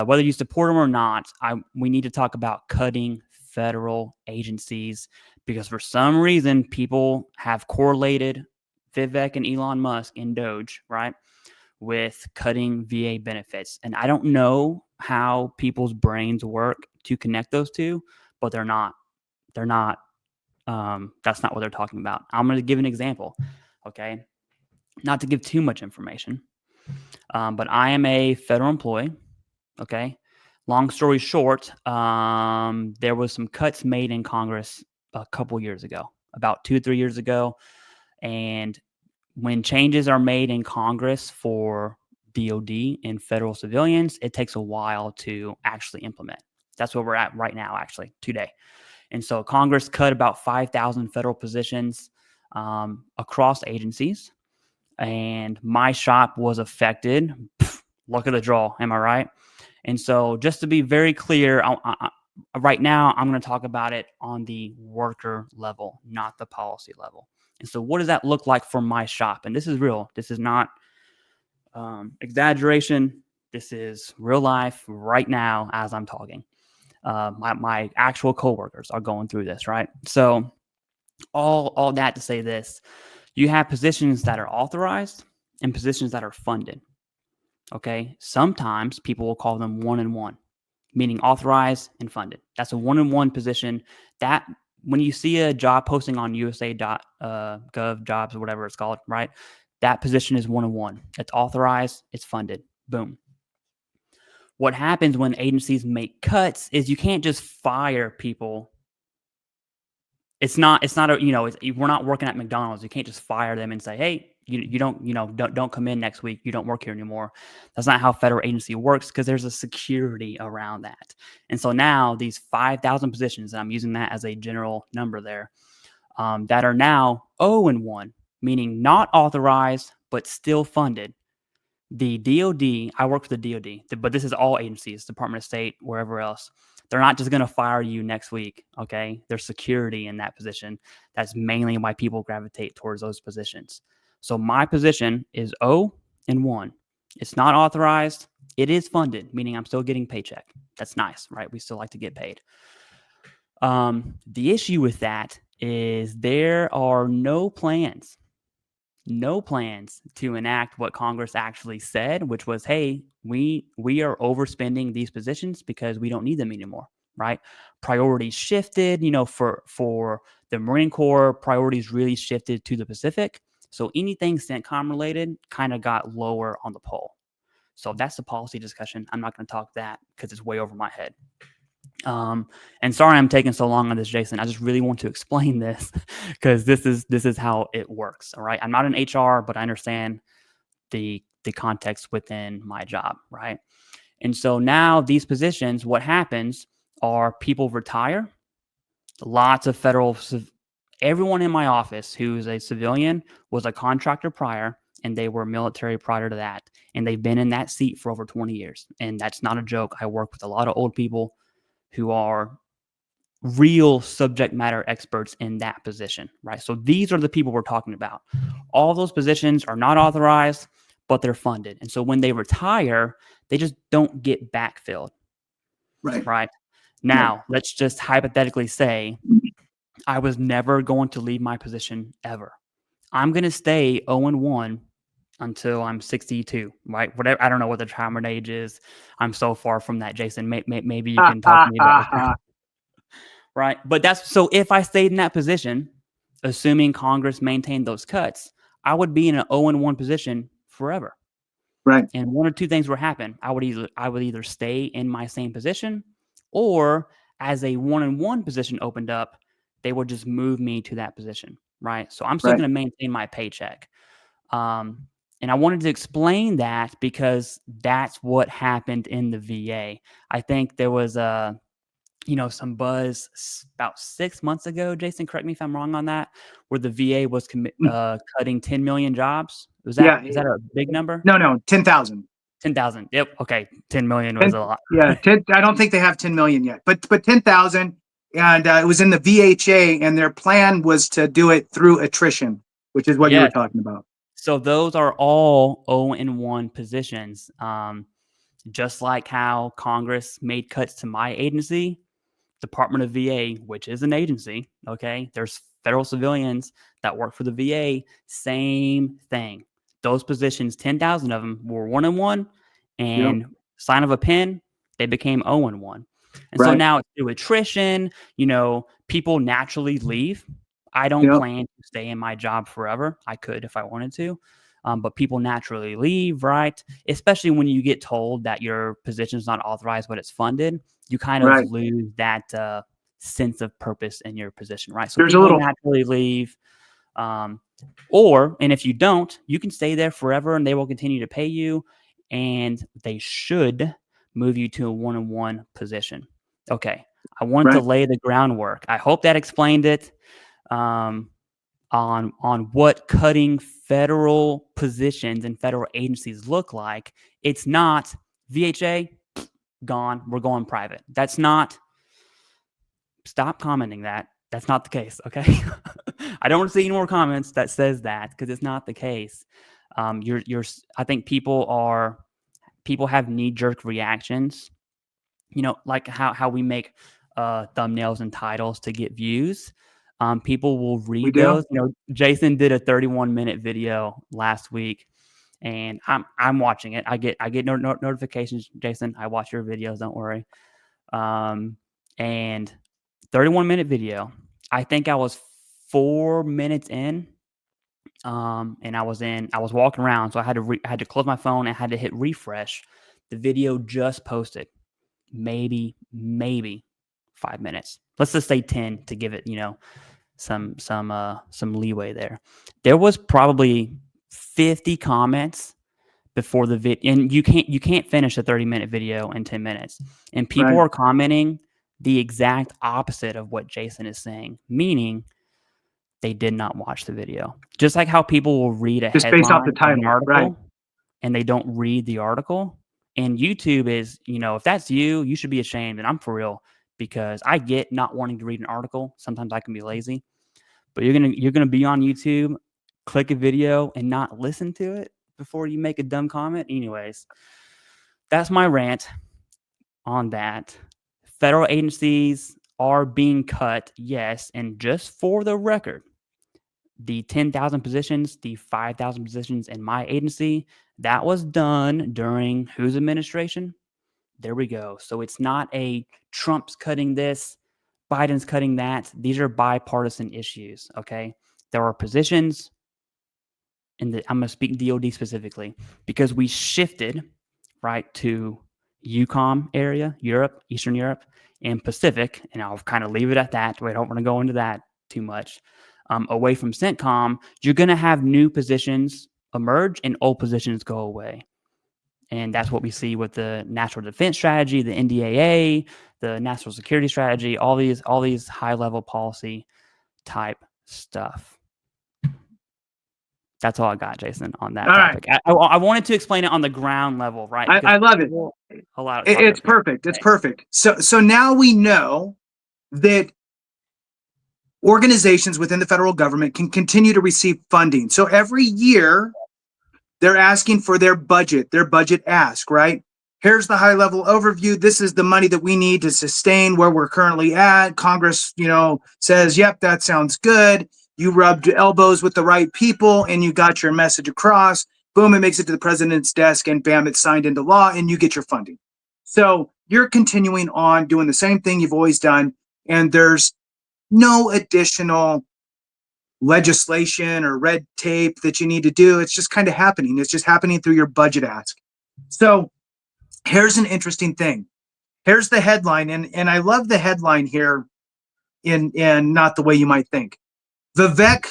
whether you support them or not, we need to talk about cutting federal agencies, because for some reason people have correlated Vivek and Elon Musk and DOGE, right, with cutting VA benefits. And I don't know how people's brains work to connect those two, but they're not. They're not. That's not what they're talking about. I'm going to give an example, okay? Not to give too much information, but I am a federal employee, okay? Long story short, there was some cuts made in Congress a couple years ago, about 2 or 3 years ago. And when changes are made in Congress for DOD and federal civilians, it takes a while to actually implement. That's where we're at right now, actually, today. And so Congress cut about 5,000 federal positions across agencies. And my shop was affected. Luck of the draw, am I right? And so just to be very clear, right now I'm going to talk about it on the worker level, not the policy level. And so what does that look like for my shop? And this is real. This is not exaggeration. This is real life right now as I'm talking. My actual coworkers are going through this, right? So all that to say this, you have positions that are authorized and positions that are funded. Okay. Sometimes people will call them 1-in-1, meaning authorized and funded. That's a 1-in-1 position. That when you see a job posting on USA.gov jobs or whatever it's called, right? That position is 1-in-1. It's authorized, it's funded. Boom. What happens when agencies make cuts is you can't just fire people. We're not working at McDonald's. You can't just fire them and say, hey, don't come in next week. You don't work here anymore. That's not how federal agency works, because there's a security around that. And so now these 5,000 positions, and I'm using that as a general number there, that are now 0-in-1, meaning not authorized, but still funded. The DOD, I work for the DOD, but this is all agencies, Department of State, wherever else. They're not just going to fire you next week, okay? There's security in that position. That's mainly why people gravitate towards those positions. So my position is 0-in-1. It's not authorized. It is funded, meaning I'm still getting paycheck. That's nice, right? We still like to get paid. The issue with that is there are no plans to enact what Congress actually said, which was, hey, we are overspending these positions because we don't need them anymore, right? Priorities shifted, for the Marine Corps, priorities really shifted to the Pacific. So anything CENTCOM related kind of got lower on the poll. So that's the policy discussion. I'm not going to talk that because it's way over my head. And sorry I'm taking so long on this, Jason. I just really want to explain this because this is how it works. All right. I'm not in HR, but I understand the context within my job, right? And so now these positions, what happens are people retire. Lots of everyone in my office who's a civilian was a contractor prior, and they were military prior to that. And they've been in that seat for over 20 years. And that's not a joke. I work with a lot of old people who are real subject matter experts in that position, right? So these are the people we're talking about. All those positions are not authorized, but they're funded. And so when they retire, they just don't get backfilled. Right? Now, let's just hypothetically say I was never going to leave my position ever. I'm going to stay 0-in-1 until I'm 62, right? Whatever. I don't know what the retirement age is. I'm so far from that, Jason. Maybe you can talk to me about that. Right. But so if I stayed in that position, assuming Congress maintained those cuts, I would be in an 0-in-1 position forever. Right. And one or two things would happen. I would either stay in my same position, or as a 1-in-1 position opened up, they would just move me to that position. Right. So I'm still going to maintain my paycheck. And I wanted to explain that because that's what happened in the VA. I think there was some buzz about 6 months ago, Jason, correct me if I'm wrong on that, where the VA was cutting 10 million jobs. Is that a big number? No, 10,000. 10,000. Yep. Okay. 10 million was a lot. Yeah. I don't think they have 10 million yet, but 10,000. And it was in the VHA, and their plan was to do it through attrition, which is what you were talking about. So those are all 0-in-1 positions. just like how Congress made cuts to my agency, Department of VA, which is an agency, okay? There's federal civilians that work for the VA, same thing. Those positions, 10,000 of them were 1-1, Yep. and sign of a pen, they became 0-1. And so Right. now it's through attrition, people naturally leave. I don't Yep. plan to stay in my job forever. I could if I wanted to. But people naturally leave, right? Especially when you get told that your position is not authorized, but it's funded, you kind of Right. lose that sense of purpose in your position, right? So There's a people little naturally leave. And if you don't, you can stay there forever and they will continue to pay you, and they should move you to a 1-on-1 position. Okay. I wanted to right. lay the groundwork. I hope that explained it. On what cutting federal positions and federal agencies look like. It's not VHA gone, we're going private. That's not. Stop commenting that. That's not the case, okay? I don't want to see any more comments that says that, because it's not the case. I think people have knee-jerk reactions. Like how we make thumbnails and titles to get views. People will We read do. those. Jason did a 31-minute video last week, and I'm watching it. I get notifications, Jason. I watch your videos. Don't worry. And 31-minute video. I think I was 4 minutes in. And I was walking around, so I had to close my phone and had to hit refresh. The video just posted. Maybe 5 minutes. Let's just say 10 to give it, some leeway there. There was probably 50 comments before the video, and you can't finish a 30-minute video in 10 minutes. And people Right. are commenting the exact opposite of what Jason is saying, meaning they did not watch the video. Just like how people will read a Just based off the headline of an title. Right. article and they don't read the article. And YouTube is, if that's you, you should be ashamed. And I'm for real, because I get not wanting to read an article. Sometimes I can be lazy, but you're gonna be on YouTube, click a video, and not listen to it before you make a dumb comment. Anyways, that's my rant on that. Federal agencies are being cut, yes, and just for the record, the 10,000 positions, the 5,000 positions in my agency, that was done during whose administration? There we go. So it's not a Trump's cutting this, Biden's cutting that. These are bipartisan issues, okay? There are positions, and I'm going to speak DOD specifically, because we shifted, right, to UCOM area, Europe, Eastern Europe, and Pacific, and I'll kind of leave it at that. We don't want to go into that too much. Away from CENTCOM, you're going to have new positions emerge and old positions go away. And that's what we see with the National Defense Strategy, the NDAA, the National Security Strategy, all these high-level policy type stuff. That's all I got, Jason, on that topic. Right. I wanted to explain it on the ground level, right? I love it. It's perfect. It's perfect. So now we know that organizations within the federal government can continue to receive funding. So every year they're asking for their budget ask, right? Here's the high level overview. This is the money that we need to sustain where we're currently at. Congress, says, yep, that sounds good. You rubbed elbows with the right people and you got your message across. Boom, it makes it to the president's desk and bam, it's signed into law and you get your funding. So you're continuing on doing the same thing you've always done. And there's no additional legislation or red tape that you need to do. It's just kind of happening. It's just happening through your budget ask. So here's an interesting thing. Here's the headline. And I love the headline here in not the way you might think. Vivek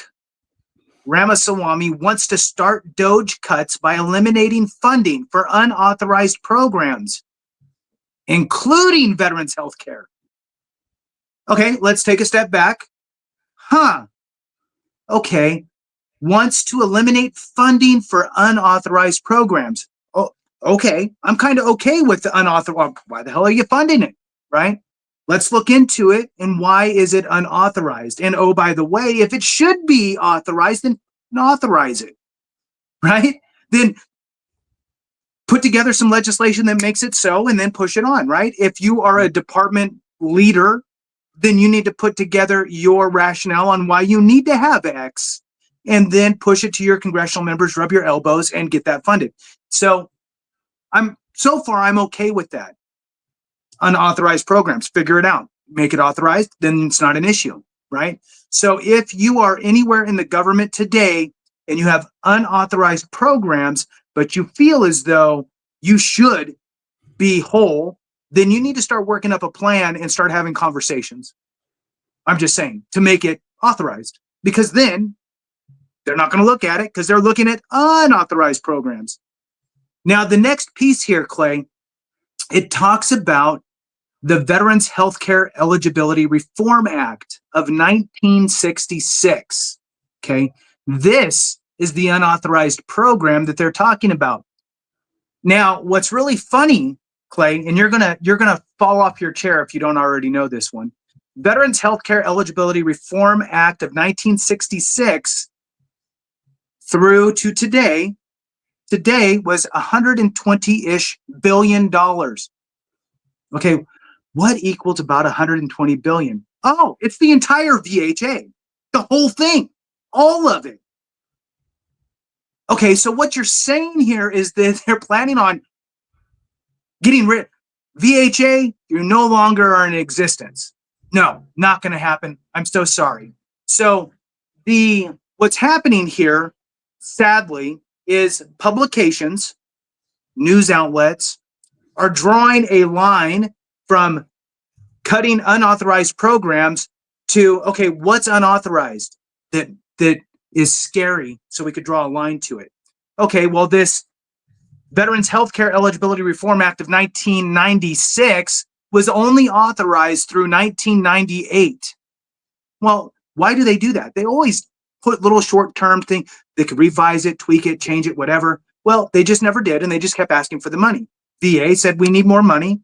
Ramaswamy wants to start DOGE cuts by eliminating funding for unauthorized programs, including veterans health care. Okay, let's take a step back. Okay, wants to eliminate funding for unauthorized programs. Oh, okay, I'm kind of okay with the unauthorized. Why the hell are you funding it, right? Let's look into it. And why is it unauthorized? And oh, by the way, if it should be authorized, then authorize it, right? Then put together some legislation that makes it so, and then push it on, right? If you are a department leader, then you need to put together your rationale on why you need to have X, and then push it to your congressional members, rub your elbows, and get that funded. So so far I'm okay with that. Unauthorized programs, figure it out, make it authorized, then it's not an issue, right? So if you are anywhere in the government today and you have unauthorized programs, but you feel as though you should be whole, then you need to start working up a plan and start having conversations. I'm just saying, to make it authorized, because then they're not going to look at it because they're looking at unauthorized programs. Now, the next piece here, Clay, it talks about the Veterans Healthcare Eligibility Reform Act of 1966. Okay, this is the unauthorized program that they're talking about. Now, what's really funny, Clay, and you're gonna fall off your chair if you don't already know this one. Veterans Healthcare Eligibility Reform Act of 1966 through to today was $120-ish billion. Okay, what equals about 120 billion? Oh, it's the entire VHA, the whole thing, all of it. Okay, so what you're saying here is that they're planning on getting rid of VHA. You no longer are in existence. No, not going to happen. I'm so sorry. So what's happening here, sadly, is publications, news outlets are drawing a line from cutting unauthorized programs to, okay, what's unauthorized that is scary, so we could draw a line to it. Okay, well, this Veterans Healthcare Eligibility Reform Act of 1996 was only authorized through 1998. Well, why do they do that? They always put little short-term things. They could revise it, tweak it, change it, whatever. Well, they just never did, and they just kept asking for the money. VA said, we need more money.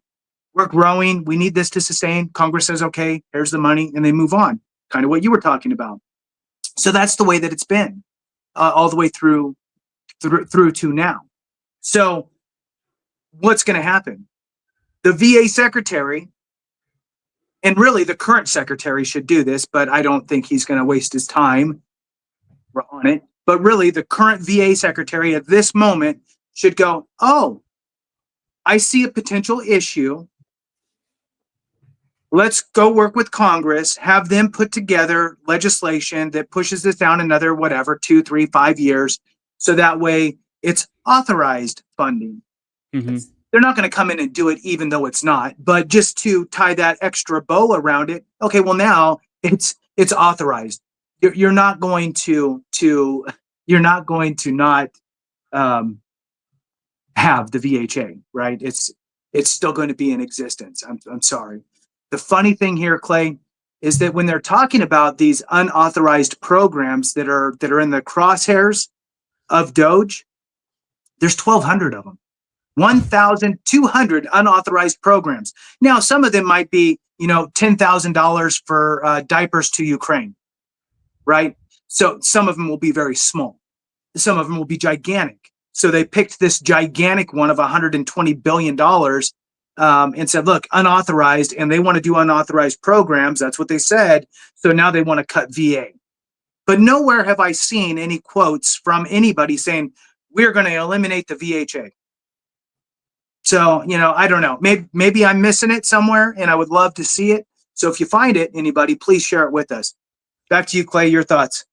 We're growing. We need this to sustain. Congress says, okay, here's the money, and they move on. Kind of what you were talking about. So that's the way that it's been all the way through to now. So what's going to happen? The VA secretary, and really the current secretary should do this, but I don't think he's going to waste his time on it. But really, the current VA secretary at this moment should go, oh, I see a potential issue. Let's go work with Congress, have them put together legislation that pushes this down another, 2, 3, 5 years. So that way it's authorized funding. Mm-hmm. They're not going to come in and do it, even though it's not, but just to tie that extra bow around it. Okay, well, now it's authorized. You're not going to not have the VHA, right? It's still going to be in existence. I'm sorry. The funny thing here, Clay, is that when they're talking about these unauthorized programs that are in the crosshairs of DOGE, there's 1,200 of them. 1,200 unauthorized programs. Now, some of them might be, $10,000 for diapers to Ukraine, right? So some of them will be very small. Some of them will be gigantic. So they picked this gigantic one of $120 billion and said, look, unauthorized, and they want to do unauthorized programs. That's what they said. So now they want to cut VA. But nowhere have I seen any quotes from anybody saying, we're going to eliminate the VHA. So, I don't know. Maybe I'm missing it somewhere, and I would love to see it. So if you find it, anybody, please share it with us. Back to you, Clay, your thoughts.